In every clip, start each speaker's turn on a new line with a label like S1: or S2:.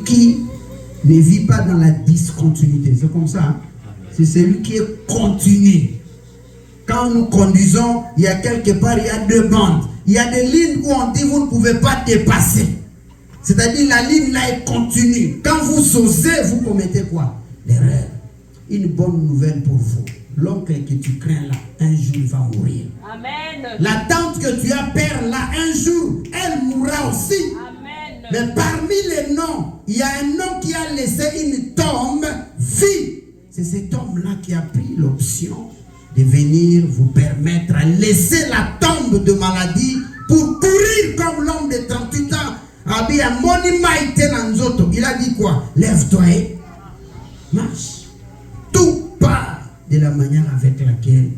S1: qui ne vit pas dans la discontinuité. C'est comme ça. Hein? C'est celui qui est continu. Quand nous conduisons, il y a quelque part, il y a deux bandes. Il y a des lignes où on dit vous ne pouvez pas dépasser. C'est-à-dire la ligne là est continue. Quand vous osez, vous commettez quoi? L'erreur. Une bonne nouvelle pour vous. L'oncle que tu crains là, un jour il va mourir.
S2: Amen.
S1: La tante que tu as peur là, un jour, elle mourra aussi.
S2: Amen.
S1: Mais parmi les noms, il y a un homme qui a laissé une tombe vie. C'est cet homme-là qui a pris l'option de venir vous permettre à laisser la tombe de maladie pour courir comme l'homme de 38 ans. Il a dit quoi? Lève-toi et marche. Tout part de la manière avec laquelle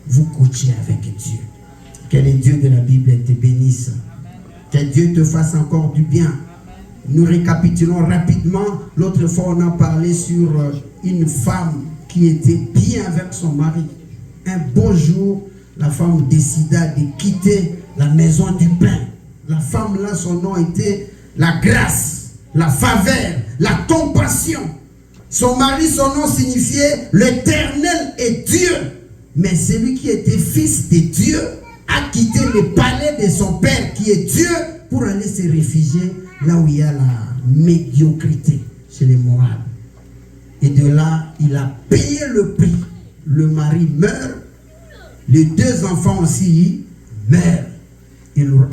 S1: vous coachez avec Dieu. Que le Dieu de la Bible te bénisse. Que Dieu te fasse encore du bien. Nous récapitulons rapidement. L'autre fois, on a parlé sur une femme qui était bien avec son mari. Un beau jour, la femme décida de quitter la maison du pain. La femme là, son nom était la grâce, la faveur, la compassion. Son mari, son nom signifiait l'Éternel est Dieu. Mais celui qui était fils de Dieu a quitté le palais de son père qui est Dieu pour aller se réfugier là où il y a la médiocrité chez les Moab. Et de là, il a payé le prix. Le mari meurt. Les deux enfants aussi meurent.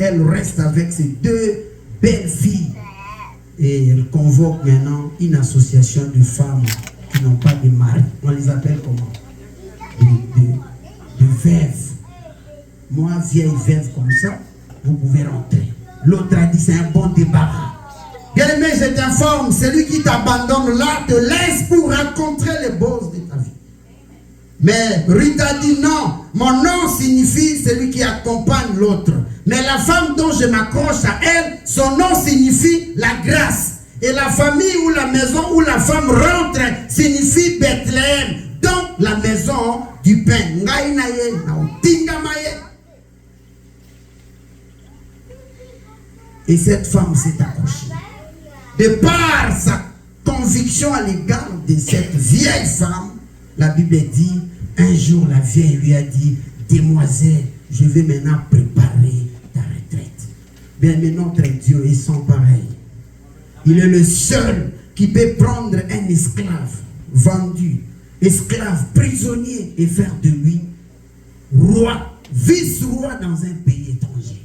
S1: Elle reste avec ses deux belles filles. Et elle convoque maintenant une association de femmes qui n'ont pas de mari. On les appelle comment? De veuves. Moi, vieille veuve comme ça, vous pouvez rentrer. L'autre a dit c'est un bon débarras. Bien aimé, je t'informe, celui qui t'abandonne là te laisse pour rencontrer les bosses de ta vie. Mais Ruth a dit non, mon nom signifie celui qui accompagne l'autre. Mais la femme dont je m'accroche à elle, son nom signifie la grâce. Et la famille ou la maison où la femme rentre signifie Bethléem. Donc la maison du pain. Et cette femme s'est accrochée. De par sa conviction à l'égard de cette vieille femme, la Bible dit, un jour la vieille lui a dit, demoiselle, je vais maintenant préparer ta retraite. Bien, mais notre Dieu est sans pareil. Il est le seul qui peut prendre un esclave vendu, esclave prisonnier et faire de lui roi, vice-roi dans un pays étranger.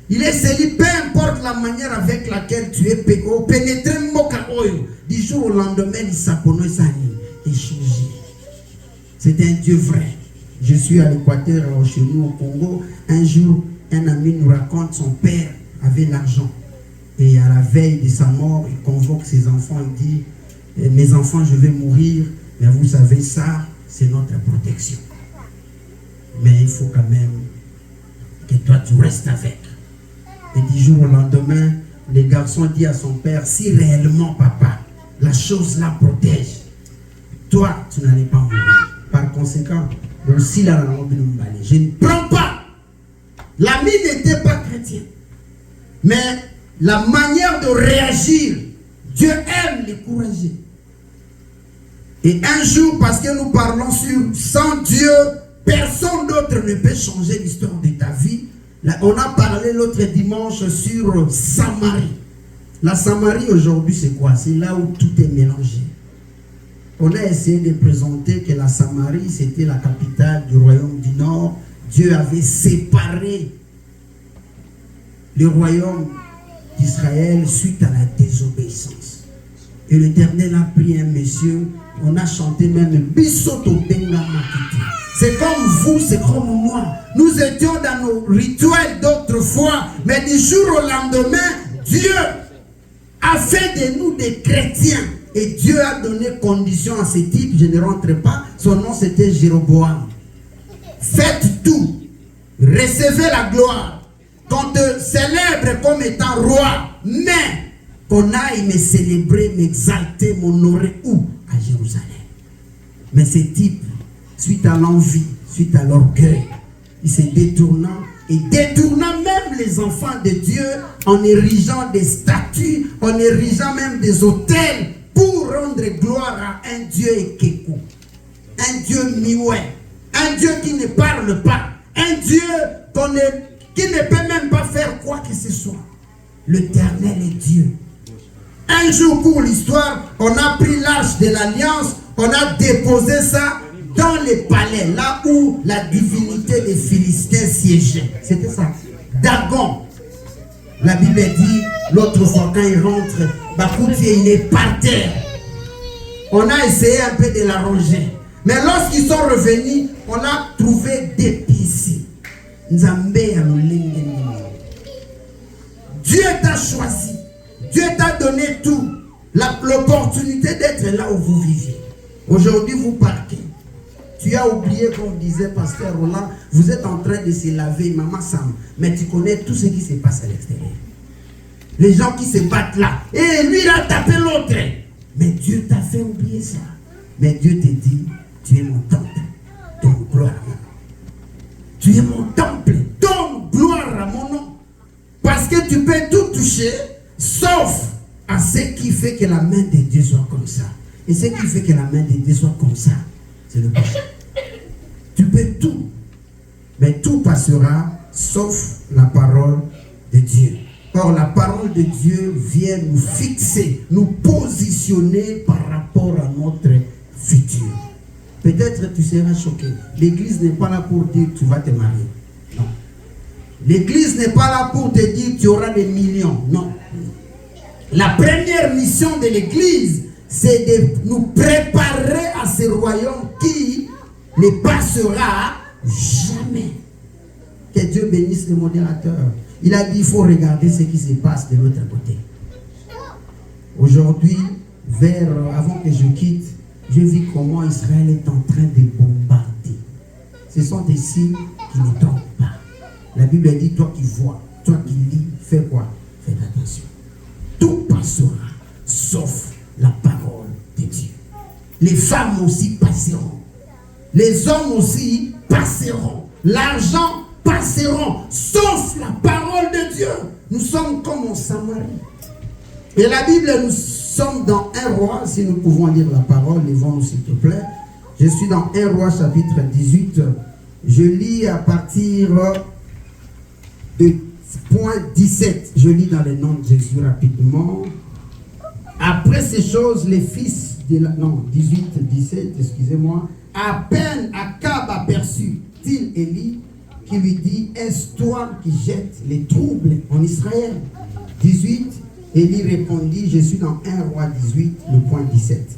S1: Il est celui, peu importe la manière avec laquelle tu es pénétré du jour au lendemain, il s'appelle et changé. C'est un Dieu vrai. Je suis à l'Équateur, chez nous au Congo. Un jour, un ami nous raconte son père avait l'argent. Et à la veille de sa mort, il convoque ses enfants. Il dit, mes enfants, je vais mourir. Mais vous savez, ça, c'est notre protection. Mais il faut quand même que toi, tu restes avec. Et du jour au lendemain, le garçon dit à son père, si réellement, papa, la chose la protège, toi, tu n'allais pas mourir. Par conséquent, aussi je ne prends pas. L'ami n'était pas chrétien. Mais la manière de réagir, Dieu aime les courageux. Et un jour, parce que nous parlons sur sans Dieu, personne d'autre ne peut changer l'histoire de ta vie. Là, on a parlé l'autre dimanche sur Samarie. La Samarie aujourd'hui, c'est quoi? C'est là où tout est mélangé. On a essayé de présenter que la Samarie, c'était la capitale du royaume du Nord. Dieu avait séparé le royaume d'Israël suite à la désobéissance. Et l'Éternel a pris un monsieur, on a chanté même Bisoto Benga Makiti. C'est comme vous, c'est comme moi. Nous étions dans nos rituels d'autrefois, mais du jour au lendemain, Dieu a fait de nous des chrétiens. Et Dieu a donné condition à ce type, je ne rentre pas, son nom c'était Jéroboam. Faites tout, recevez la gloire, qu'on te célèbre comme étant roi, mais qu'on aille me célébrer, m'exalter, m'honorer où? À Jérusalem. Mais ce type, suite à l'envie, suite à l'orgueil, il s'est détournant, et détournant même les enfants de Dieu en érigeant des statues, en érigeant même des autels pour rendre gloire à un Dieu Ekekou, un Dieu Mioué, un Dieu qui ne parle pas, un Dieu qui ne peut même pas faire quoi que ce soit. L'Éternel est Dieu. Un jour pour l'histoire, on a pris l'arche de l'Alliance, on a déposé ça dans les palais, là où la divinité des Philistins siégeait. C'était ça. Dagon. La Bible dit, l'autre fois quand il rentre, Bakoutier, il est par terre. On a essayé un peu de l'arranger. Mais lorsqu'ils sont revenus, on a trouvé des pistes. Dieu t'a choisi. Dieu t'a donné tout. L'opportunité d'être là où vous vivez. Aujourd'hui, vous partez. Tu as oublié, comme disait Pasteur Roland, vous êtes en train de se laver, Maman Sam. Mais tu connais tout ce qui se passe à l'extérieur. Les gens qui se battent là. Et lui, il a tapé l'autre. Mais Dieu t'a fait oublier ça. Mais Dieu te dit, tu es mon temple. Donne gloire à mon nom. Tu es mon temple. Donne gloire à mon nom. Parce que tu peux tout toucher, sauf à ce qui fait que la main de Dieu soit comme ça. Et ce qui fait que la main de Dieu soit comme ça, c'est le péché. Tu peux tout. Mais tout passera, sauf la parole de Dieu. Or, la parole de Dieu vient nous fixer, nous positionner par rapport à notre futur. Peut-être tu seras choqué. L'église n'est pas là pour dire tu vas te marier. Non. L'église n'est pas là pour te dire tu auras des millions. Non. La première mission de l'église, c'est de nous préparer à ce royaume qui ne passera jamais. Que Dieu bénisse le modérateur. Il a dit, il faut regarder ce qui se passe de l'autre côté. Aujourd'hui, avant que je quitte, je vis comment Israël est en train de bombarder. Ce sont des signes qui ne trompent pas. La Bible dit, toi qui vois, toi qui lis, fais quoi? Fais attention. Tout passera, sauf la parole de Dieu. Les femmes aussi passeront. Les hommes aussi passeront. L'argent passeront, sauf la parole de Dieu. Nous sommes comme en Samarie. Et la Bible, nous sommes dans 1 Roi. Si nous pouvons lire la parole, lisons-nous s'il te plaît. Je suis dans 1 Roi chapitre 18. Je lis à partir de point 17. Je lis dans le nom de Jésus rapidement. Après ces choses, les fils de la... Non, 18, 17, excusez-moi. À peine Akab aperçut-il Élie, qui lui dit, est-ce toi qui jettes les troubles en Israël? 18, Élie répondit, je suis dans 1 Roi 18, le point 17.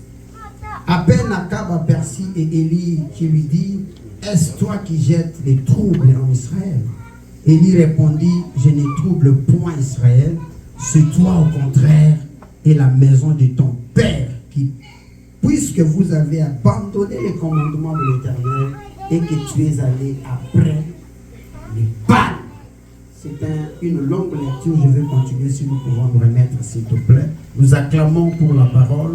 S1: À peine Akab aperçut Élie qui lui dit, est-ce toi qui jettes les troubles en Israël? Élie répondit, je ne trouble point Israël, c'est toi au contraire et la maison de ton père qui, puisque vous avez abandonné les commandements de l'Éternel et que tu es allé après les Baals. C'est une longue lecture, je vais continuer si nous pouvons nous remettre s'il te plaît. Nous acclamons pour la parole.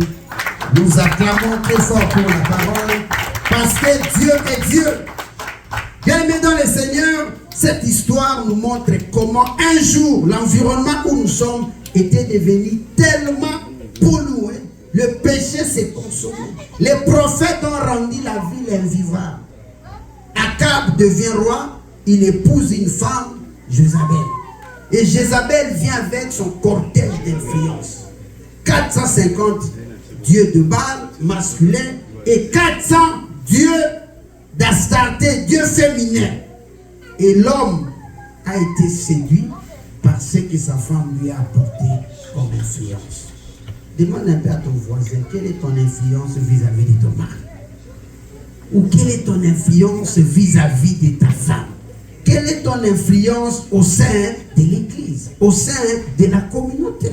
S1: Nous acclamons très fort pour la parole parce que Dieu est Dieu. Bien-aimés dans le Seigneur, cette histoire nous montre comment un jour l'environnement où nous sommes était devenu tellement pollué. Le péché s'est consommé. Les prophètes ont rendu la ville invivable. Akab devient roi, il épouse une femme, Jézabel. Et Jézabel vient avec son cortège d'influence. 450 dieux de Baal masculins et 400 dieux d'Astarté, dieux féminins. Et l'homme a été séduit par ce que sa femme lui a apporté comme influence. Demande un peu à ton voisin, quelle est ton influence vis-à-vis de ton mari? Ou quelle est ton influence vis-à-vis de ta femme? Quelle est ton influence au sein de l'église, au sein de la communauté?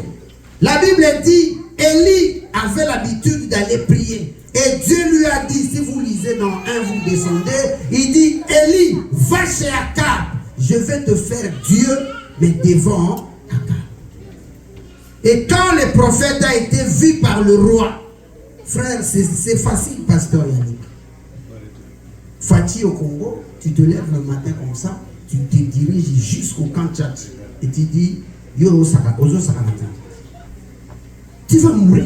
S1: La Bible dit, Élie avait l'habitude d'aller prier. Et Dieu lui a dit, si vous lisez dans 1, vous descendez, il dit, Élie, va chez Akab, je vais te faire Dieu, mais devant Akab. Et quand le prophète a été vu par le roi, frère, c'est facile, pasteur Yannick. Fatih au Congo, tu te lèves le matin comme ça, tu te diriges jusqu'au camp Tchad et tu dis, Yo, Saka, Ozo Sakamata. Tu vas mourir.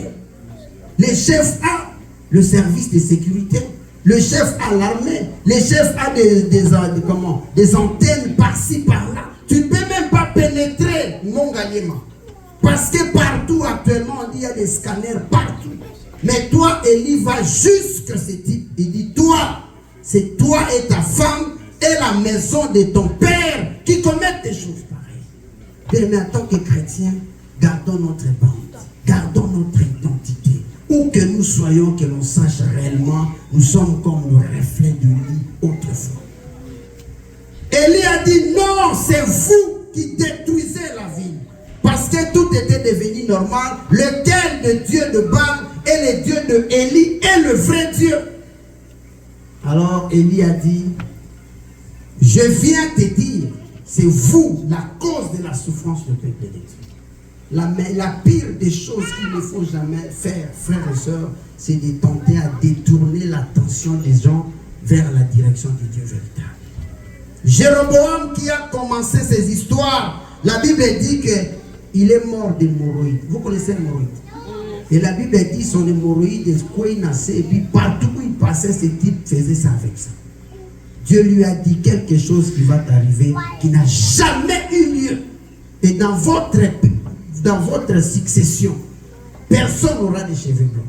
S1: Le chef a le service de sécurité, le chef a l'armée, le chef a des antennes par-ci, par-là. Tu ne peux même pas pénétrer Mongalema. Parce que partout actuellement, on dit il y a des scanners partout. Mais toi, Élie va jusqu'à ce type. Il dit, toi, c'est toi et ta femme et la maison de ton père qui commettent des choses pareilles. Mais en tant que chrétiens, gardons notre bande, gardons notre identité. Où que nous soyons, que l'on sache réellement, nous sommes comme le reflet de Élie autrefois. Élie a dit, non, c'est vous qui détruisez la ville. Parce que tout était devenu normal. Lequel de Dieu de Baal et le Dieu de Élie est le vrai Dieu. Alors Élie a dit, je viens te dire, c'est vous la cause de la souffrance du peuple de Dieu. La pire des choses qu'il ne faut jamais faire, frères et sœurs, c'est de tenter à détourner l'attention des gens vers la direction du Dieu véritable. Jéroboam qui a commencé ces histoires, la Bible dit qu'il est mort d'hémorroïdes. Vous connaissez l'hémorroïde? Et la Bible dit son hémorroïde, quoi il naissait, et puis partout où il passait, ce type faisait ça avec ça. Dieu lui a dit quelque chose qui va t'arriver, qui n'a jamais eu lieu. Et dans votre succession, personne n'aura des cheveux blancs.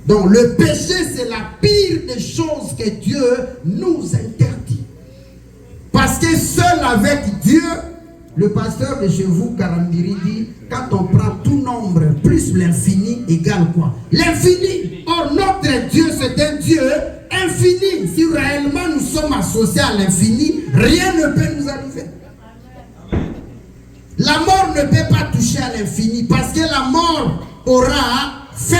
S1: Donc le péché, c'est la pire des choses que Dieu nous interdit. Parce que seul avec Dieu, le pasteur de chez vous, Karambiri, dit, quand on prend tout nombre plus l'infini égale quoi? L'infini. Or notre Dieu, c'est un Dieu infini. Si réellement nous sommes associés à l'infini, rien ne peut nous arriver. La mort ne peut pas toucher à l'infini parce que la mort aura fin.